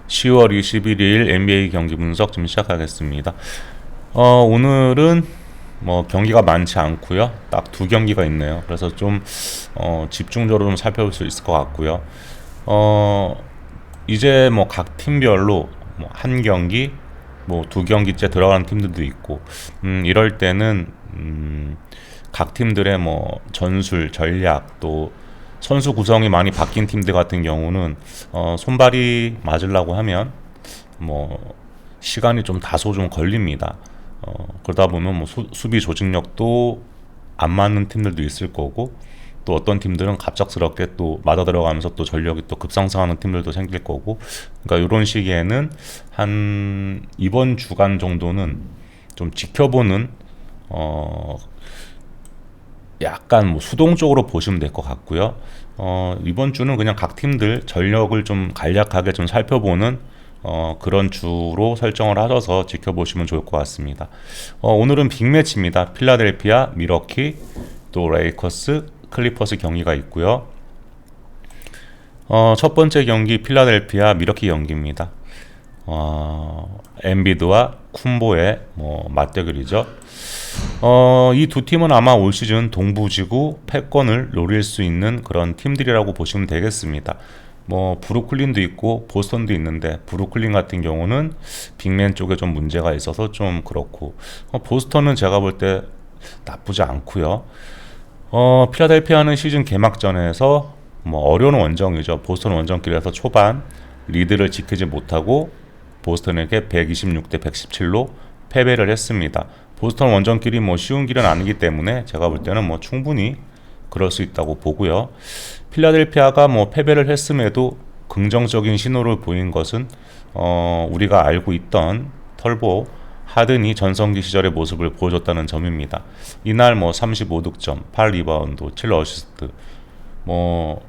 10월 21일 NBA 경기 분석 좀 시작하겠습니다. 오늘은 뭐 경기가 많지 않고요. 딱 두 경기가 있네요. 그래서 좀 집중적으로 좀 살펴볼 수 있을 것 같고요. 이제 뭐 각 팀별로 뭐 한 경기, 뭐 두 경기째 들어가는 팀들도 있고, 이럴 때는 각 팀들의 뭐 전술, 전략 또 선수 구성이 많이 바뀐 팀들 같은 경우는 손발이 맞으려고 하면 뭐 시간이 좀 다소 좀 걸립니다. 그러다 보면 뭐 수비 조직력도 안 맞는 팀들도 있을 거고, 또 어떤 팀들은 갑작스럽게 또 맞아 들어가면서 또 전력이 또 급상승하는 팀들도 생길 거고, 그러니까 이런 시기에는 한 이번 주간 정도는 좀 지켜보는 약간 뭐 수동적으로 보시면 될 것 같고요. 이번 주는 그냥 각 팀들 전력을 좀 간략하게 좀 살펴보는 그런 주로 설정을 하셔서 지켜보시면 좋을 것 같습니다. 오늘은 빅매치입니다. 필라델피아, 밀워키, 또 레이커스, 클리퍼스 경기가 있고요. 첫 번째 경기 필라델피아 밀워키 경기입니다. 엠비드와 쿤보의 뭐 맞대결이죠. 이 두 팀은 아마 올 시즌 동부지구 패권을 노릴 수 있는 그런 팀들이라고 보시면 되겠습니다. 뭐 브루클린도 있고 보스턴도 있는데, 브루클린 같은 경우는 빅맨 쪽에 좀 문제가 있어서 좀 그렇고, 보스턴은 제가 볼 때 나쁘지 않고요. 필라델피아는 시즌 개막전에서 뭐 어려운 원정이죠. 보스턴 원정길에서 초반 리드를 지키지 못하고 보스턴에게 126대 117로 패배를 했습니다. 보스턴 원정길이 뭐 쉬운 길은 아니기 때문에 제가 볼 때는 뭐 충분히 그럴 수 있다고 보고요. 필라델피아가 뭐 패배를 했음에도 긍정적인 신호를 보인 것은 우리가 알고 있던 털보 하든이 전성기 시절의 모습을 보여줬다는 점입니다. 이날 뭐 35득점, 8리바운드, 7어시스트, 뭐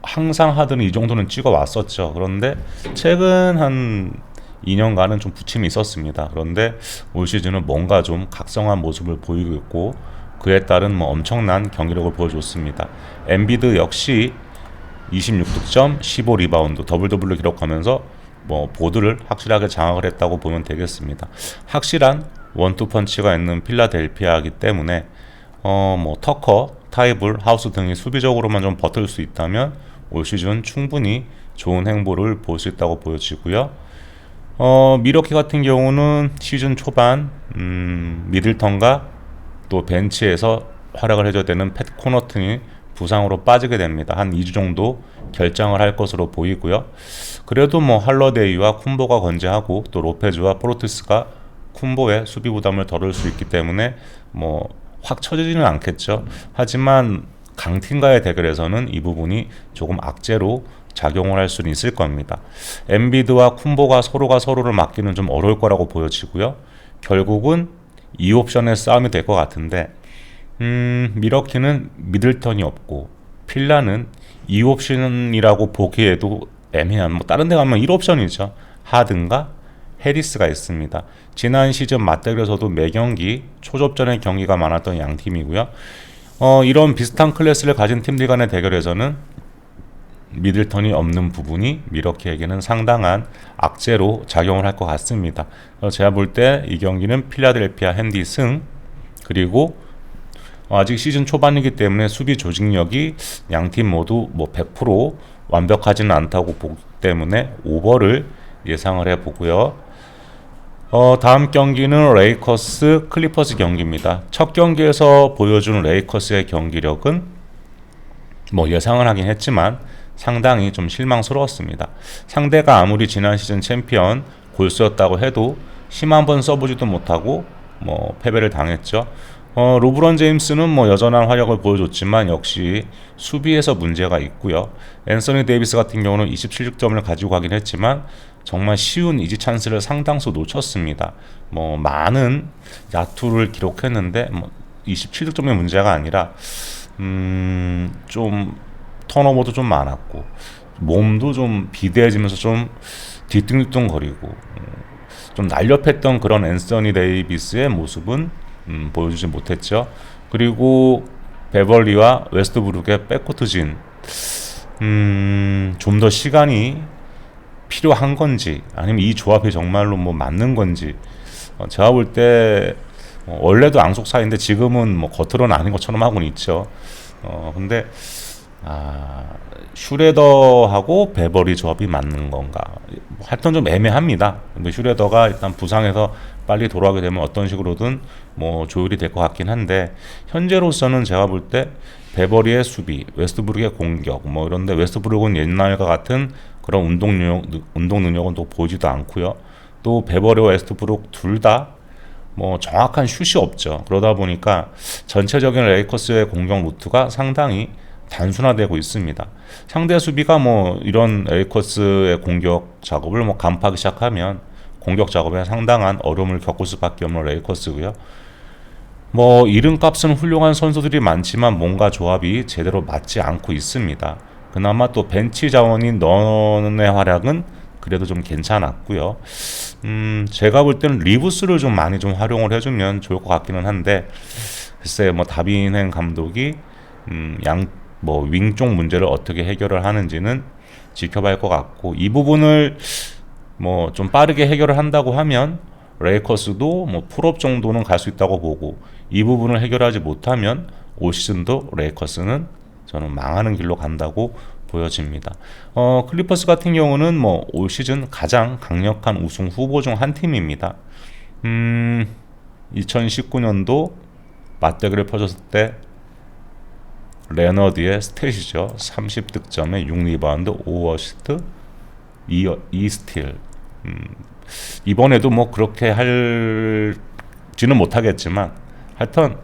항상 하든이 이 정도는 찍어 왔었죠. 그런데 최근 한 2년간은 좀 부침이 있었습니다. 그런데 올 시즌은 뭔가 좀 각성한 모습을 보이고 있고, 그에 따른 뭐 엄청난 경기력을 보여줬습니다. 엠비드 역시 26득점, 15리바운드, 더블 더블을 기록하면서 뭐 보드를 확실하게 장악을 했다고 보면 되겠습니다. 확실한 원투 펀치가 있는 필라델피아이기 때문에 뭐 터커, 타이블, 하우스 등이 수비적으로만 좀 버틸 수 있다면 올 시즌 충분히 좋은 행보를 볼 수 있다고 보여지고요. 밀워키 같은 경우는 시즌 초반 미들턴과 또 벤치에서 활약을 해줘야 되는 팻 코너튼이 부상으로 빠지게 됩니다. 한 2주 정도 결장을 할 것으로 보이고요. 그래도 뭐 할러데이와 쿤보가 건재하고, 또 로페즈와 포르티스가 쿤보의 수비 부담을 덜을 수 있기 때문에 뭐 확 쳐지지는 않겠죠. 하지만 강팀과의 대결에서는 이 부분이 조금 악재로 작용을 할 수는 있을 겁니다. 엠비드와 쿤보가 서로가 서로를 막기는 좀 어려울 거라고 보여지고요. 결국은 2옵션의 싸움이 될 것 같은데, 밀워키는 미들턴이 없고 필라는 2옵션이라고 보기에도 애매한, 뭐 다른 데 가면 1옵션이죠. 하든과 해리스가 있습니다. 지난 시즌 맞대결에서도 매경기 초접전의 경기가 많았던 양 팀이고요. 이런 비슷한 클래스를 가진 팀들 간의 대결에서는 미들턴이 없는 부분이 밀워키에게는 상당한 악재로 작용을 할 것 같습니다. 제가 볼 때 이 경기는 필라델피아 핸디 승, 그리고 아직 시즌 초반이기 때문에 수비 조직력이 양팀 모두 뭐 100% 완벽하지는 않다고 보기 때문에 오버를 예상을 해보고요. 다음 경기는 레이커스 클리퍼스 경기입니다. 첫 경기에서 보여준 레이커스의 경기력은 뭐 예상을 하긴 했지만 상당히 좀 실망스러웠습니다. 상대가 아무리 지난 시즌 챔피언 골스였다고 해도 힘 한번 써보지도 못하고 뭐 패배를 당했죠. 르브론 제임스는 뭐 여전한 활약을 보여줬지만 역시 수비에서 문제가 있고요. 앤서니 데이비스 같은 경우는 27득점을 가지고 가긴 했지만 정말 쉬운 이지 찬스를 상당수 놓쳤습니다. 뭐 많은 야투를 기록했는데 뭐 27득점의 문제가 아니라 좀 턴오버도 좀 많았고, 몸도 좀 비대해지면서 좀 뒤뚱뒤뚱거리고, 좀 날렵했던 그런 앤서니 데이비스의 모습은 보여주지 못했죠. 그리고 베벌리와 웨스트브룩의 백코트 진, 좀 더 시간이 필요한 건지 아니면 이 조합이 정말로 뭐 맞는 건지 제가 볼 때 원래도 앙속 사이인데 지금은 뭐 겉으로는 아닌 것처럼 하고는 있죠. 근데 슈레더하고 베버리 조합이 맞는 건가? 하여튼 좀 애매합니다. 근데 슈레더가 일단 부상해서 빨리 돌아오게 되면 어떤 식으로든 뭐 조율이 될 것 같긴 한데 현재로서는 제가 볼 때 베버리의 수비, 웨스트브룩의 공격 뭐 이런데 웨스트브룩은 옛날과 같은 그런 운동 능력은 또 보이지도 않고요. 또 베버리와 웨스트브룩 둘 다 뭐 정확한 슛이 없죠. 그러다 보니까 전체적인 레이커스의 공격 루트가 상당히 단순화되고 있습니다. 상대 수비가 뭐 이런 레이커스의 공격 작업을 뭐 간파하기 시작하면 공격 작업에 상당한 어려움을 겪을 수밖에 없는 레이커스고요. 뭐 이름값은 훌륭한 선수들이 많지만 뭔가 조합이 제대로 맞지 않고 있습니다. 그나마 또 벤치 자원인 넌의 활약은 그래도 좀 괜찮았고요. 제가 볼 때는 리브스를 좀 많이 좀 활용을 해주면 좋을 것 같기는 한데 글쎄 뭐 다빈행 감독이 뭐 윙 쪽 문제를 어떻게 해결을 하는지는 지켜봐야 할 것 같고 이 부분을 뭐 좀 빠르게 해결을 한다고 하면 레이커스도 뭐 풀업 정도는 갈 수 있다고 보고 이 부분을 해결하지 못하면 올 시즌도 레이커스는 저는 망하는 길로 간다고 보여집니다. 클리퍼스 같은 경우는 뭐 올 시즌 가장 강력한 우승 후보 중 한 팀입니다. 2019년도 맞대결을 펼쳤을 때 레너드의 스탯이죠. 30득점에 6리바운드, 5어시스트, 2스틸. 이번에도 뭐 그렇게 할지는 못하겠지만 하여튼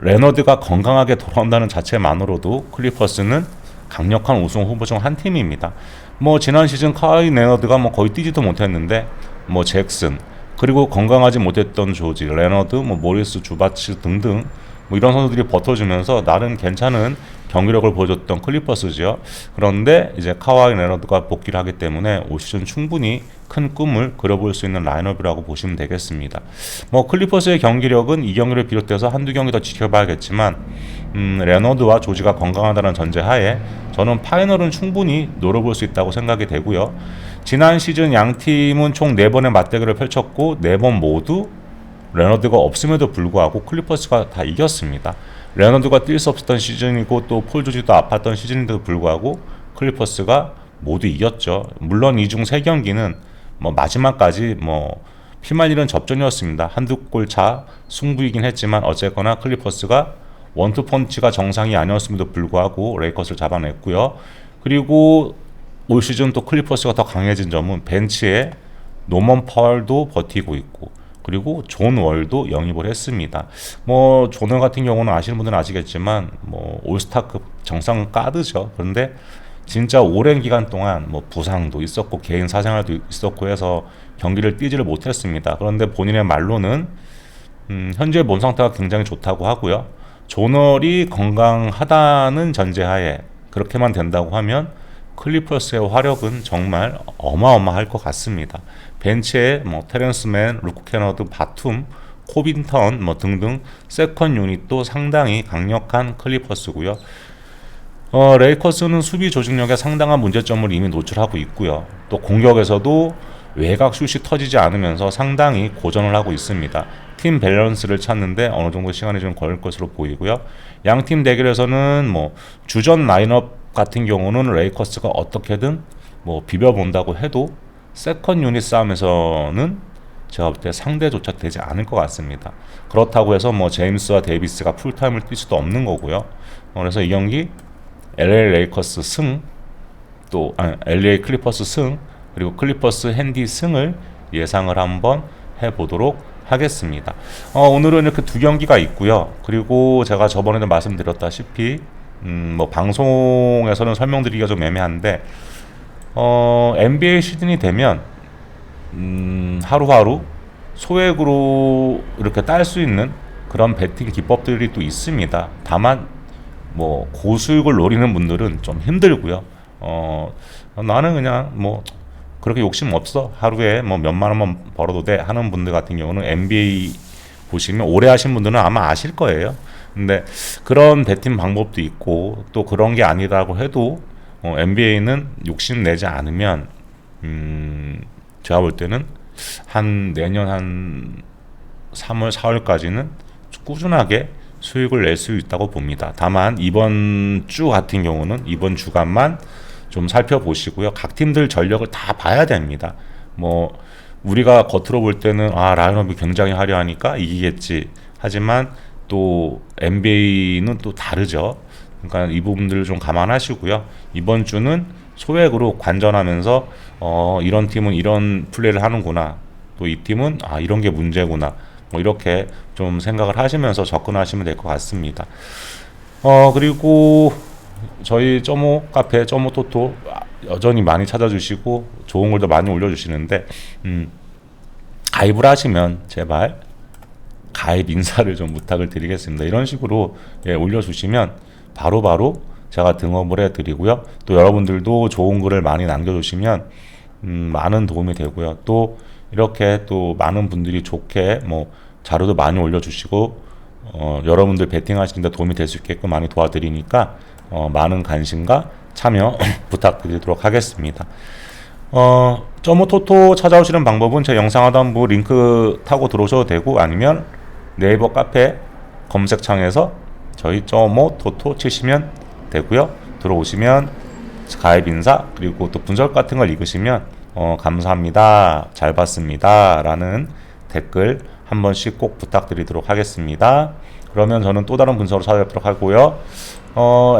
레너드가 건강하게 돌아온다는 자체만으로도 클리퍼스는 강력한 우승 후보 중 한 팀입니다. 뭐 지난 시즌 카와이 레너드가 뭐 거의 뛰지도 못했는데 뭐 잭슨 그리고 건강하지 못했던 조지, 레너드, 뭐 모리스 주바츠 등등 뭐 이런 선수들이 버텨주면서 나름 괜찮은 경기력을 보여줬던 클리퍼스죠. 그런데 이제 카와이 레너드가 복귀를 하기 때문에 올 시즌 충분히 큰 꿈을 그려볼 수 있는 라인업이라고 보시면 되겠습니다. 뭐 클리퍼스의 경기력은 이 경기를 비롯해서 한두 경기 더 지켜봐야겠지만 레너드와 조지가 건강하다는 전제하에 저는 파이널은 충분히 노려볼 수 있다고 생각이 되고요. 지난 시즌 양 팀은 총 4번의 맞대결을 펼쳤고 4번 모두 레너드가 없음에도 불구하고 클리퍼스가 다 이겼습니다. 레너드가 뛸 수 없었던 시즌이고 또 폴 조지도 아팠던 시즌인데도 불구하고 클리퍼스가 모두 이겼죠. 물론 이 중 3경기는 뭐 마지막까지 뭐 피말리는 접전이었습니다. 한두 골 차 승부이긴 했지만 어쨌거나 클리퍼스가 원투 펀치가 정상이 아니었음에도 불구하고 레이커스를 잡아냈고요. 그리고 올 시즌 또 클리퍼스가 더 강해진 점은 벤치에 노먼 파월도 버티고 있고 그리고 존 월도 영입을 했습니다. 뭐 존 월 같은 경우는 아시는 분들은 아시겠지만 뭐 올스타급 정상 가드죠. 그런데 진짜 오랜 기간 동안 뭐 부상도 있었고 개인 사생활도 있었고 해서 경기를 뛰지를 못했습니다. 그런데 본인의 말로는 현재 몸 상태가 굉장히 좋다고 하고요. 존 월이 건강하다는 전제하에 그렇게만 된다고 하면 클리퍼스의 화력은 정말 어마어마할 것 같습니다. 벤치에 뭐 테렌스맨, 루크 캐너드, 바툼, 코빈턴 뭐 등등 세컨 유닛도 상당히 강력한 클리퍼스고요. 레이커스는 수비 조직력에 상당한 문제점을 이미 노출하고 있고요. 또 공격에서도 외곽 슛이 터지지 않으면서 상당히 고전을 하고 있습니다. 팀 밸런스를 찾는데 어느 정도 시간이 좀 걸릴 것으로 보이고요. 양팀 대결에서는 뭐 주전 라인업 같은 경우는 레이커스가 어떻게든 뭐 비벼본다고 해도 세컨 유닛 싸움에서는 제가 볼 때 상대조차 되지 않을 것 같습니다. 그렇다고 해서 뭐 제임스와 데이비스가 풀타임을 뛸 수도 없는 거고요. 그래서 이 경기 LA 레이커스 승, 또 LA 클리퍼스 승, 그리고 클리퍼스 핸디 승을 예상을 한번 해보도록 하겠습니다. 오늘은 이렇게 두 경기가 있고요. 그리고 제가 저번에도 말씀드렸다시피 뭐 방송에서는 설명드리기가 좀 애매한데 NBA 시즌이 되면 하루하루 소액으로 이렇게 딸 수 있는 그런 베팅 기법들이 또 있습니다. 다만 뭐 고수익을 노리는 분들은 좀 힘들고요. 나는 그냥 뭐 그렇게 욕심 없어, 하루에 뭐 몇만 원만 벌어도 돼 하는 분들 같은 경우는 NBA 보시면 오래 하신 분들은 아마 아실 거예요. 근데 그런 베팅 방법도 있고 또 그런 게 아니라고 해도 NBA는 욕심 내지 않으면 제가 볼 때는 한 내년 한 3월, 4월까지는 꾸준하게 수익을 낼 수 있다고 봅니다. 다만 이번 주 같은 경우는 이번 주간만 좀 살펴보시고요. 각 팀들 전력을 다 봐야 됩니다. 뭐 우리가 겉으로 볼 때는 라인업이 굉장히 화려하니까 이기겠지. 하지만 또 NBA는 또 다르죠. 그러니까 이 부분들을 좀 감안하시고요. 이번 주는 소액으로 관전하면서 이런 팀은 이런 플레이를 하는구나. 또 이 팀은 이런 게 문제구나. 뭐 이렇게 좀 생각을 하시면서 접근하시면 될 것 같습니다. 그리고 저희 점오 카페 점오 토토 여전히 많이 찾아주시고 좋은 글도 많이 올려주시는데 가입을 하시면 제발 가입 인사를 좀 부탁을 드리겠습니다. 이런 식으로 올려주시면 바로바로 제가 등업을 해드리고요. 또 여러분들도 좋은 글을 많이 남겨주시면 많은 도움이 되고요. 또 이렇게 또 많은 분들이 좋게 뭐 자료도 많이 올려주시고 여러분들 베팅하시는데 도움이 될 수 있게끔 많이 도와드리니까 많은 관심과 참여 부탁드리도록 하겠습니다. 점오토토 찾아오시는 방법은 제 영상 하단부 링크 타고 들어오셔도 되고 아니면 네이버 카페 검색창에서 저희 점오토토 치시면 되고요. 들어오시면 가입 인사 그리고 또 분석 같은 걸 읽으시면 감사합니다. 잘 봤습니다. 라는 댓글 한 번씩 꼭 부탁드리도록 하겠습니다. 그러면 저는 또 다른 분석으로 찾아뵙도록 하고요.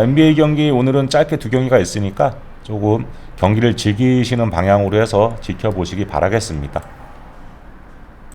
NBA 경기 오늘은 짧게 두 경기가 있으니까 조금 경기를 즐기시는 방향으로 해서 지켜보시기 바라겠습니다.